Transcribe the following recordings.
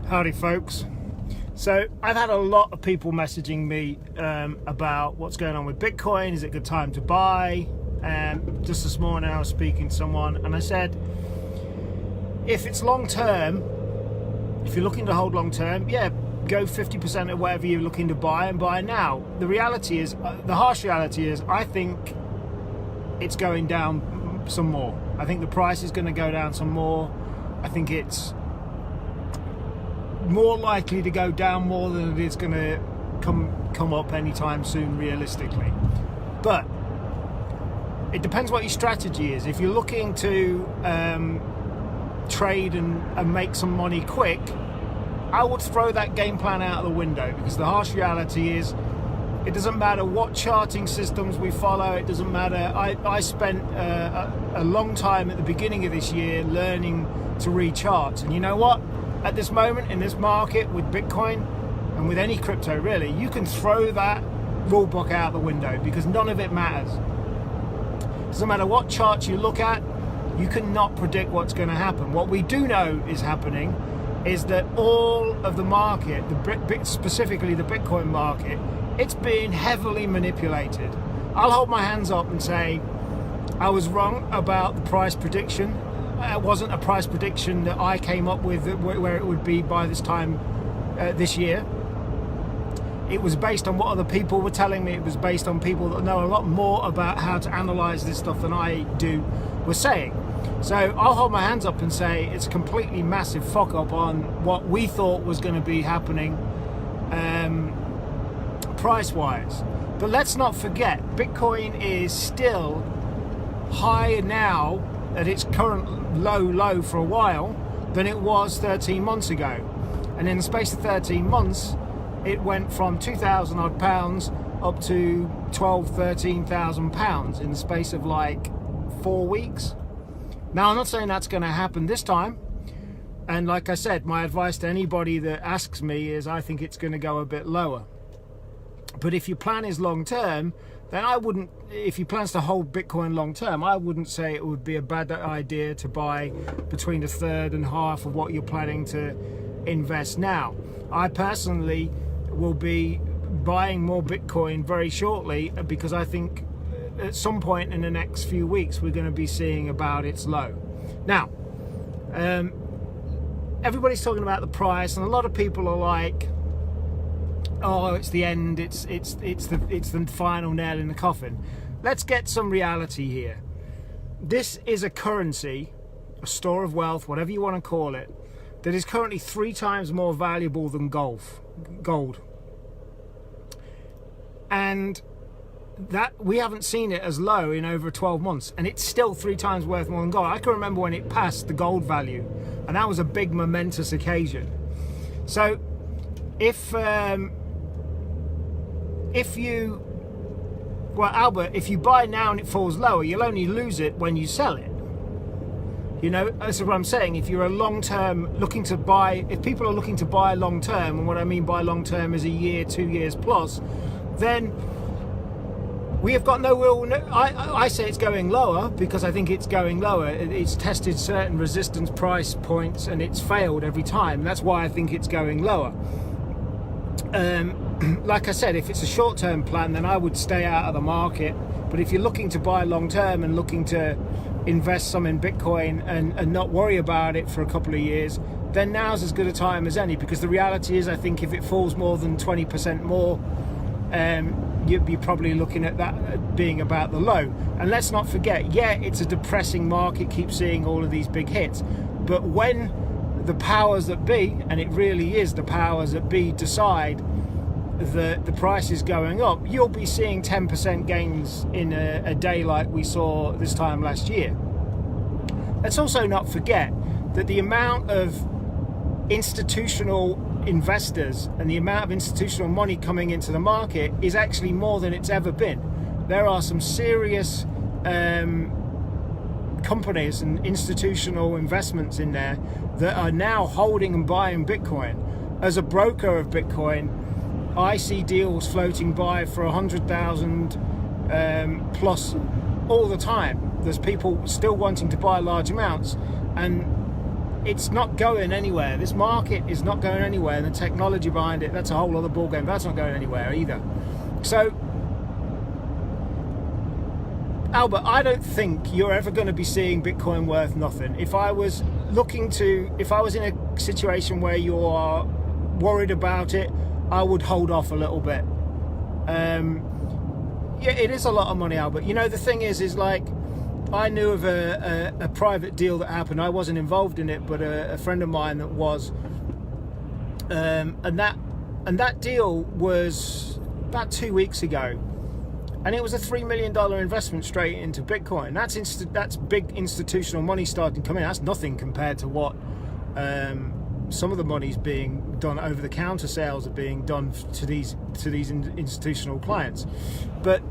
Howdy folks. So I've had a lot of people messaging me about what's going on with Bitcoin. Is it a good time to buy? Just this morning I was speaking to someone and I said, if it's long term, if you're looking to hold long term, yeah, go 50% of whatever you're looking to buy and buy now. The reality is, the harsh reality is, I think it's going down some more. I think the price is going to go down some more. I think it's more likely to go down more than it is going to come up anytime soon, realistically. But it depends what your strategy is. If you're looking to trade and make some money quick, I would throw that game plan out of the window, because the harsh reality is, it doesn't matter what charting systems we follow. It doesn't matter. I spent a long time at the beginning of this year learning to read charts, and you know what? At this moment in this market with Bitcoin and with any crypto really, you can throw that rule book out the window, because none of it matters. Doesn't matter what charts you look at, you cannot predict what's going to happen. What we do know is happening is that all of the market, specifically the Bitcoin market, it's being heavily manipulated. I'll hold my hands up and say I was wrong about the price prediction. It wasn't a price prediction that I came up with where it would be by this time this year. It was based on what other people were telling me. It was based on people that know a lot more about how to analyze this stuff than I do were saying. So I'll hold my hands up and say it's a completely massive fuck up on what we thought was going to be happening price wise. But let's not forget, Bitcoin is still higher now at its current low for a while than it was 13 months ago. And in the space of 13 months, it went from 2,000 odd pounds up to 13,000 pounds in the space of like 4 weeks. Now, I'm not saying that's going to happen this time. And like I said, my advice to anybody that asks me is I think it's going to go a bit lower. But if your plan is long term, then I wouldn't, if your plans to hold Bitcoin long term, I wouldn't say it would be a bad idea to buy between a third and half of what you're planning to invest now. I personally will be buying more Bitcoin very shortly, because I think at some point in the next few weeks we're going to be seeing about its low. Now, everybody's talking about the price, and a lot of people are like, oh, it's the end, it's the final nail in the coffin. Let's get some reality here. This is a currency, a store of wealth, whatever you want to call it, that is currently 3 times more valuable than gold. And that we haven't seen it as low in over 12 months, and it's still 3 times worth more than gold. I can remember when it passed the gold value, and that was a big momentous occasion. So Albert, if you buy now and it falls lower, you'll only lose it when you sell it. You know, that's what I'm saying. If you're a long-term looking to buy, if people are looking to buy long-term, and what I mean by long-term is a year, 2 years plus, then we have got I say it's going lower because I think it's going lower. It's tested certain resistance price points and it's failed every time. That's why I think it's going lower. Like I said, if it's a short-term plan, then I would stay out of the market. But if you're looking to buy long-term and looking to invest some in Bitcoin and not worry about it for a couple of years, then now's as good a time as any, because the reality is, I think if it falls more than 20% more, you'd be probably looking at that being about the low. And let's not forget, yeah, it's a depressing market, keep seeing all of these big hits, but when the powers that be, and it really is the powers that be, decide that the price is going up, you'll be seeing 10% gains in a day like we saw this time last year. Let's also not forget that the amount of institutional investors and the amount of institutional money coming into the market is actually more than it's ever been. There are some serious companies and institutional investments in there that are now holding and buying Bitcoin. As a broker of Bitcoin, I see deals floating by for 100,000 plus all the time. There's people still wanting to buy large amounts, and it's not going anywhere. This market is not going anywhere, and the technology behind it, that's a whole other ballgame. That's not going anywhere either. So, Albert, I don't think you're ever going to be seeing Bitcoin worth nothing. If I was in a situation where you are worried about it, I would hold off a little bit. Yeah, it is a lot of money, Albert. You know, the thing is like, I knew of a private deal that happened. I wasn't involved in it, but a friend of mine that was, and that deal was about 2 weeks ago, and it was a $3 million investment straight into Bitcoin. That's big institutional money starting to come in. That's nothing compared to what some of the money's being done over the counter sales are being done to these institutional clients. But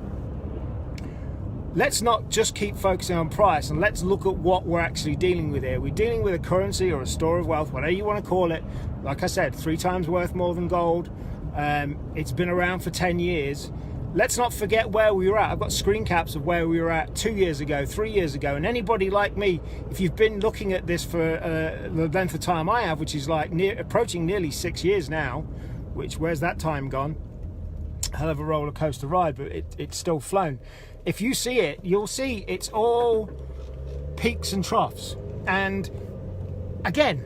let's not just keep focusing on price, and let's look at what we're actually dealing with here. We're dealing with a currency or a store of wealth, whatever you want to call it. Like I said, 3 times worth more than gold. It's been around for 10 years. Let's not forget where we were at. I've got screen caps of where we were at 2 years ago, 3 years ago. And anybody like me, if you've been looking at this for the length of time I have, which is like approaching nearly 6 years now, which, where's that time gone? Hell of a roller coaster ride, but it's still flown. If you see it, you'll see it's all peaks and troughs. And again,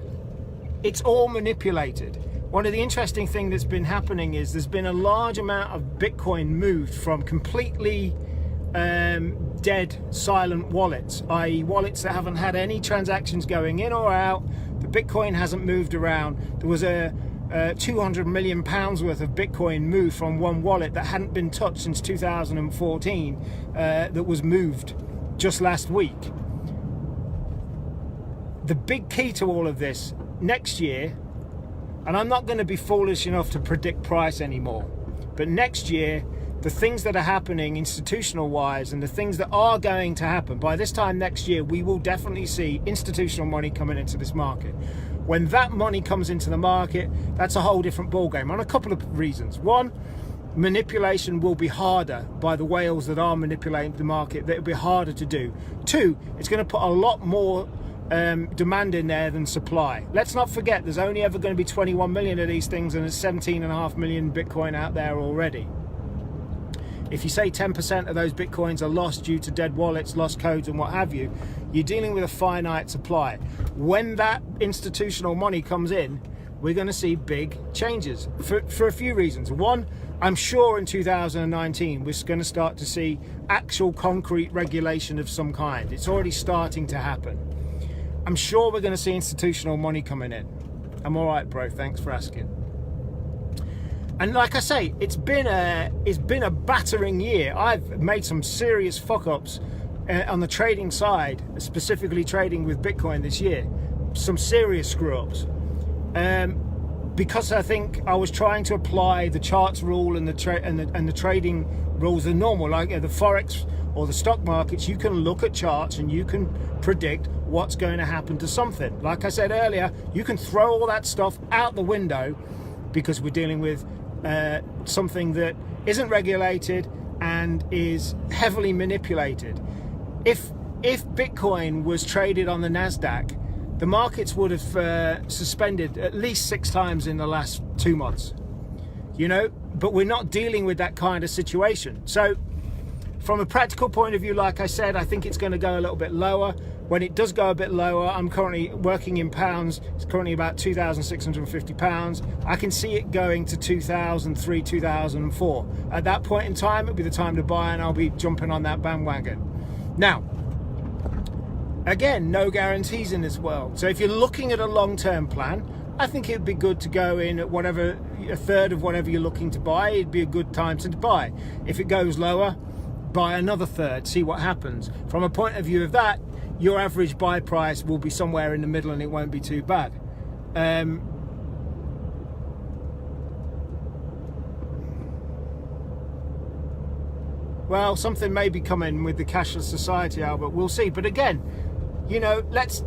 it's all manipulated. One of the interesting things that's been happening is there's been a large amount of Bitcoin moved from completely dead, silent wallets, i.e. wallets that haven't had any transactions going in or out. The Bitcoin hasn't moved around. There was a 200 million pounds worth of Bitcoin moved from one wallet that hadn't been touched since 2014 that was moved just last week. The big key to all of this next year, and I'm not going to be foolish enough to predict price anymore, but next year, the things that are happening institutional wise and the things that are going to happen, by this time next year, we will definitely see institutional money coming into this market. When that money comes into the market, that's a whole different ballgame on a couple of reasons. One, manipulation will be harder by the whales that are manipulating the market. That will be harder to do. Two, it's going to put a lot more demand in there than supply. Let's not forget there's only ever going to be 21 million of these things, and there's 17.5 million Bitcoin out there already. If you say 10% of those Bitcoins are lost due to dead wallets, lost codes and what have you, you're dealing with a finite supply. When that institutional money comes in, we're going to see big changes for a few reasons. One, I'm sure in 2019 we're going to start to see actual concrete regulation of some kind. It's already starting to happen. I'm sure we're going to see institutional money coming in. I'm all right, bro. Thanks for asking. And like I say, it's been a battering year. I've made some serious fuck-ups on the trading side, specifically trading with Bitcoin this year. Some serious screw-ups. Because I think I was trying to apply the charts rule and the trading rules are normal, like the Forex or the stock markets. You can look at charts and you can predict what's going to happen to something. Like I said earlier, you can throw all that stuff out the window because we're dealing with something that isn't regulated and is heavily manipulated. If Bitcoin was traded on the Nasdaq, the markets would have suspended at least 6 times in the last 2 months. You know, but we're not dealing with that kind of situation. So from a practical point of view, like I said, I think it's going to go a little bit lower. When it does go a bit lower, I'm currently working in pounds. It's currently about £2,650. I can see it going to 2003, 2004. At that point in time, it'll be the time to buy, and I'll be jumping on that bandwagon. Now, again, no guarantees in this world. So if you're looking at a long-term plan, I think it'd be good to go in at whatever, a third of whatever you're looking to buy. It'd be a good time to buy. If it goes lower, buy another third, see what happens. From a point of view of that, your average buy price will be somewhere in the middle and it won't be too bad. Well, something may be coming with the cashless society, Albert. We'll see. But again, you know, let's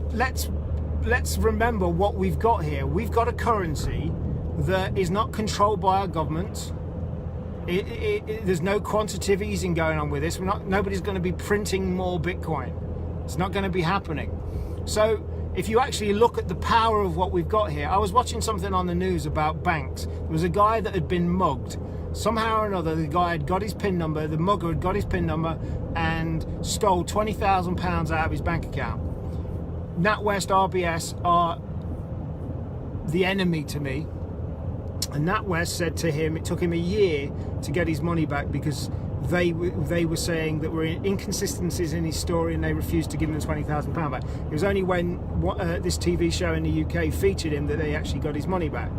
remember what we've got here. We've got a currency that is not controlled by our government. There's no quantitative easing going on with this. Nobody's going to be printing more Bitcoin. It's not going to be happening. So if you actually look at the power of what we've got here. I was watching something on the news about banks. There was a guy that had been mugged. Somehow or another, the guy had got his PIN number, the mugger had got his PIN number and stole £20,000 out of his bank account. NatWest, RBS are the enemy to me. And NatWest said to him, it took him a year to get his money back because they were saying that were inconsistencies in his story and they refused to give him the £20,000 back. It was only when this TV show in the UK featured him that they actually got his money back.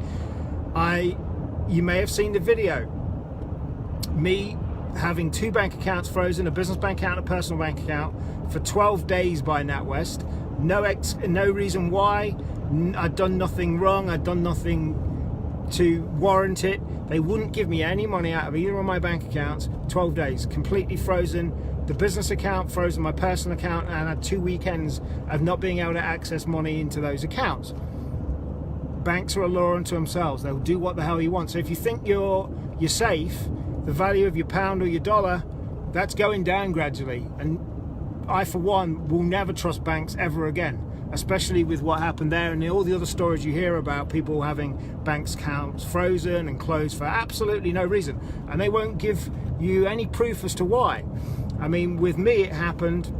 You may have seen the video. Me having 2 bank accounts frozen, a business bank account and a personal bank account, for 12 days by NatWest. No reason why. I'd done nothing wrong. I'd done nothing to warrant it. They wouldn't give me any money out of either of my bank accounts. 12 days, completely frozen. The business account frozen, my personal account, and I had 2 weekends of not being able to access money into those accounts. Banks are a law unto themselves. They'll do what the hell you want. So if you think you're safe, the value of your pound or your dollar, that's going down gradually. And I, for one, will never trust banks ever again, especially with what happened there and all the other stories you hear about people having bank accounts frozen and closed for absolutely no reason. And they won't give you any proof as to why. I mean, with me, it happened.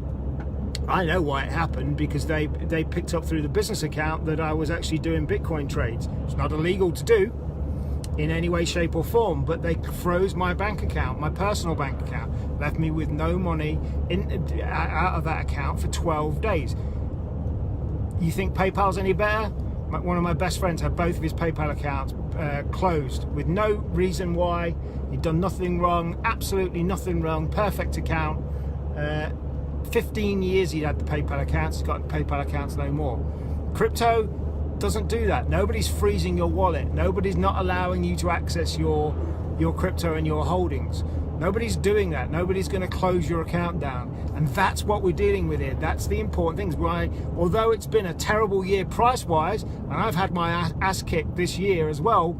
I know why it happened, because they picked up through the business account that I was actually doing Bitcoin trades. It's not illegal to do in any way, shape or form, but they froze my bank account, my personal bank account, left me with no money out of that account for 12 days. You think PayPal's any better? One of my best friends had both of his PayPal accounts closed with no reason why. He'd done nothing wrong, absolutely nothing wrong, perfect account. 15 years he'd had the PayPal accounts. He's got PayPal accounts no more. Crypto doesn't do that. Nobody's freezing your wallet. Nobody's not allowing you to access your crypto and your holdings. Nobody's doing that. Nobody's going to close your account down. And that's what we're dealing with here. That's the important things. Why, although it's been a terrible year price-wise, and I've had my ass kicked this year as well,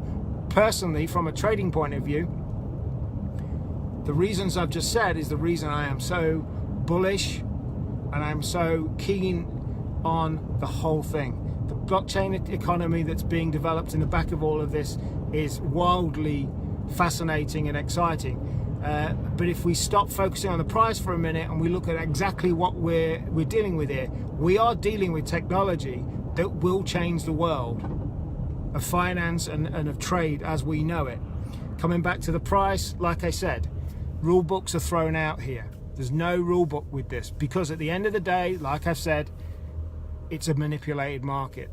personally, from a trading point of view, the reasons I've just said is the reason I am so bullish and I'm so keen on the whole thing. The blockchain economy that's being developed in the back of all of this is wildly fascinating and exciting. But if we stop focusing on the price for a minute and we look at exactly what we're dealing with here, we are dealing with technology that will change the world of finance and of trade as we know it. Coming back to the price, like I said, rule books are thrown out here. There's no rule book with this, because at the end of the day, like I've said, it's a manipulated market.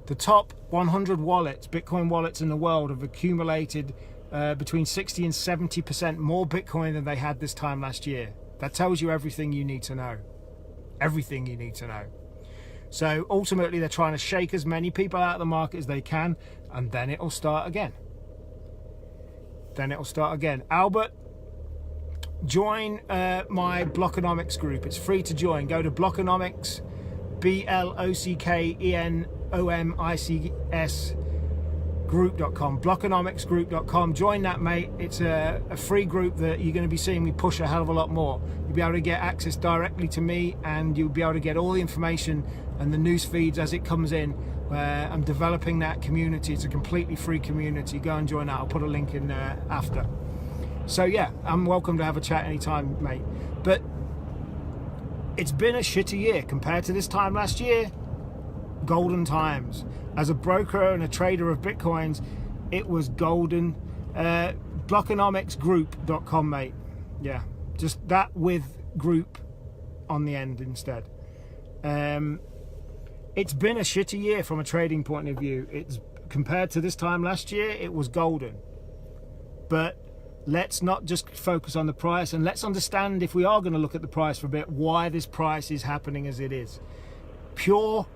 The top 100 wallets, Bitcoin wallets in the world, have accumulated between 60 and 70% more Bitcoin than they had this time last year. That tells you everything you need to know. Everything you need to know. So ultimately, they're trying to shake as many people out of the market as they can, and then it'll start again. Albert, join my Blockonomics group. It's free to join. Go to Blockonomics, BLOCKENOMICS group.com, blockonomicsgroup.com. Join that, mate. It's a free group that you're going to be seeing me push a hell of a lot more. You'll be able to get access directly to me, and you'll be able to get all the information and the news feeds as it comes in. I'm developing that community. It's a completely free community. Go and join that. I'll put a link in there after. So yeah, I'm welcome to have a chat anytime, mate. But it's been a shitty year compared to this time last year. Golden times. As a broker and a trader of Bitcoins, it was golden. Blockonomicsgroup.com, mate. Yeah, just that with group on the end instead. It's been a shitty year from a trading point of view. It's compared to this time last year, it was golden. But let's not just focus on the price, and let's understand, if we are going to look at the price for a bit, why this price is happening as it is. Pure,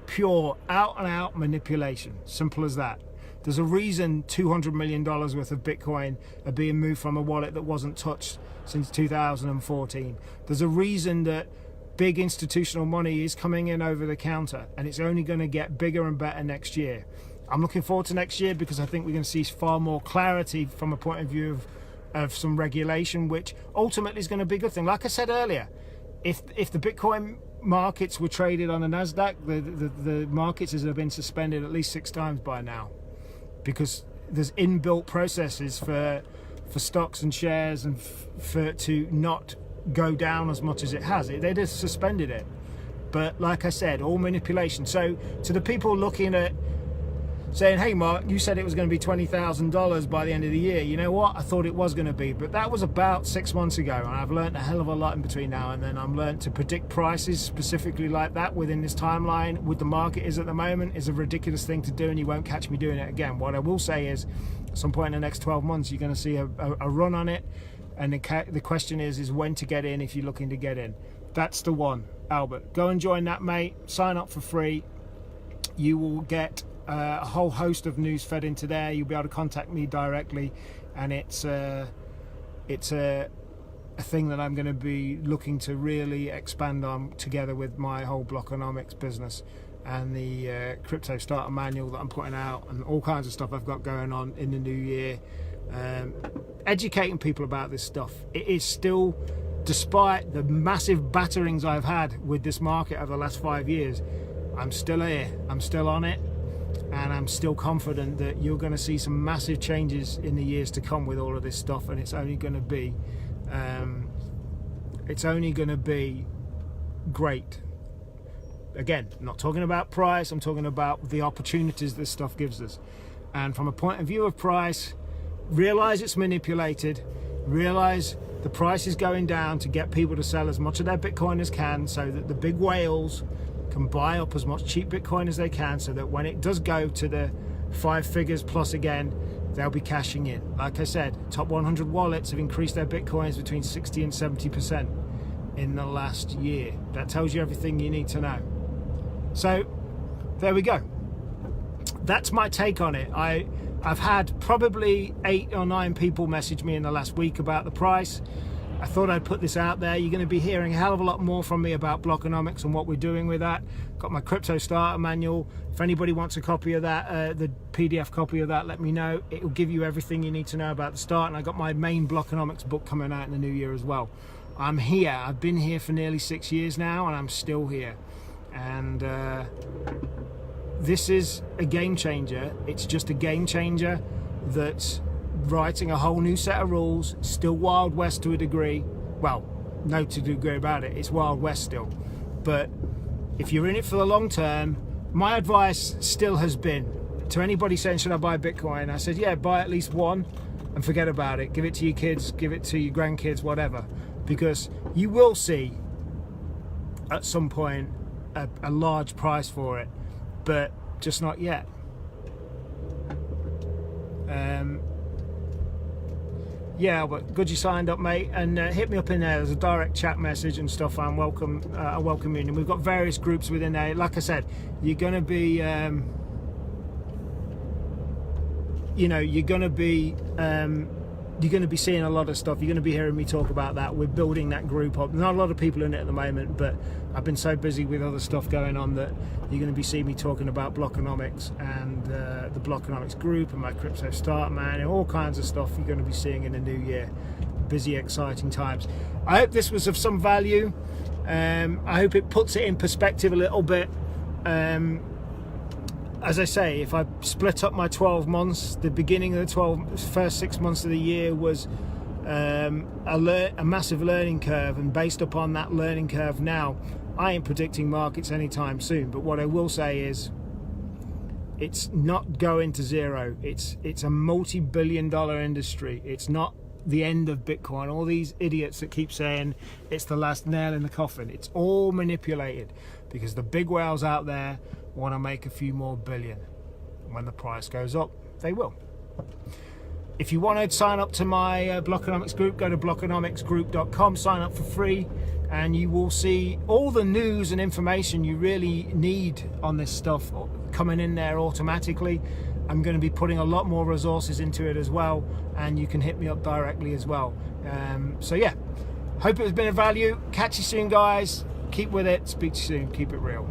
out and out manipulation. Simple as that. There's a reason $200 million worth of Bitcoin are being moved from a wallet that wasn't touched since 2014. There's a reason that big institutional money is coming in over the counter, and it's only going to get bigger and better next year. I'm looking forward to next year because I think we're going to see far more clarity from a point of view of some regulation, which ultimately is going to be a good thing. Like I said earlier, if the Bitcoin markets were traded on the Nasdaq, the markets have been suspended at least 6 times by now, because there's inbuilt processes for stocks and shares and for to not go down as much as it has. They just suspended it. But like I said, all manipulation. So to the people looking at saying, hey Mark, you said it was going to be $20,000 by the end of the year. You know what? I thought it was going to be, but that was about 6 months ago, and I've learned a hell of a lot in between now and then. I've learned to predict prices specifically like that within this timeline. With the market is at the moment is a ridiculous thing to do, and you won't catch me doing it again. What I will say is, at some point in the next 12 months, you're going to see a run on it, and the question is when to get in if you're looking to get in. That's the one, Albert. Go and join that, mate. Sign up for free. You will get a whole host of news fed into there. You'll be able to contact me directly, and it's a thing that I'm going to be looking to really expand on together with my whole Blockonomics business and the crypto starter manual that I'm putting out, and all kinds of stuff I've got going on in the new year. Educating people about this stuff. It is still, despite the massive batterings I've had with this market over the last 5 years, I'm still here, I'm still on it, and I'm still confident that you're going to see some massive changes in the years to come with all of this stuff, and it's only going to be great. Again, I'm not talking about price, I'm talking about the opportunities this stuff gives us. And from a point of view of price, realize it's manipulated, realize the price is going down to get people to sell as much of their Bitcoin as can, so that the big whales can buy up as much cheap Bitcoin as they can, so that when it does go to the 5 figures plus again, they'll be cashing in. Like I said, top 100 wallets have increased their Bitcoins between 60 and 70% in the last year. That tells you everything you need to know. So there we go. That's my take on it. I've had probably 8 or 9 people message me in the last week about the price. I thought I'd put this out there. You're going to be hearing a hell of a lot more from me about Blockonomics and what we're doing with that. Got my crypto starter manual. If anybody wants a copy of that, the PDF copy of that, let me know. It will give you everything you need to know about the start. And I got my main Blockonomics book coming out in the new year as well. I'm here. I've been here for nearly 6 years now, and I'm still here. And this is a game changer. It's just a game changer that's writing a whole new set of rules. Still Wild West to a degree. Well, no to degree about it. It's Wild West still. But if you're in it for the long term, my advice still has been to anybody saying, should I buy Bitcoin? I said, yeah, buy at least one and forget about it. Give it to your kids, give it to your grandkids, whatever. Because you will see at some point a large price for it, but just not yet. Yeah, but good you signed up, mate, and hit me up in there. There's a direct chat message and stuff. I welcome you, and we've got various groups within there. Like I said, you're going to be, you're going to be seeing a lot of stuff. You're going to be hearing me talk about that. We're building that group up. Not a lot of people in it at the moment, but I've been so busy with other stuff going on that you're going to be seeing me talking about Blockonomics and the Blockonomics group and my crypto start man and all kinds of stuff you're going to be seeing in the new year. Busy, exciting times. I hope this was of some value. I hope it puts it in perspective a little bit. As I say, if I split up my 12 months, the beginning of the first 6 months of the year was a massive learning curve, and based upon that learning curve now, I ain't predicting markets anytime soon. But what I will say is, it's not going to zero. It's a multi-billion-dollar industry. It's not the end of Bitcoin. All these idiots that keep saying it's the last nail in the coffin. It's all manipulated because the big whales out there want to make a few more billion. When the price goes up, they will. If you want to sign up to my Blockonomics group, go to blockonomicsgroup.com, sign up for free, and you will see all the news and information you really need on this stuff coming in there automatically. I'm going to be putting a lot more resources into it as well, and you can hit me up directly as well. So yeah, hope it has been of value. Catch you soon, guys. Keep with it. Speak to you soon. Keep it real.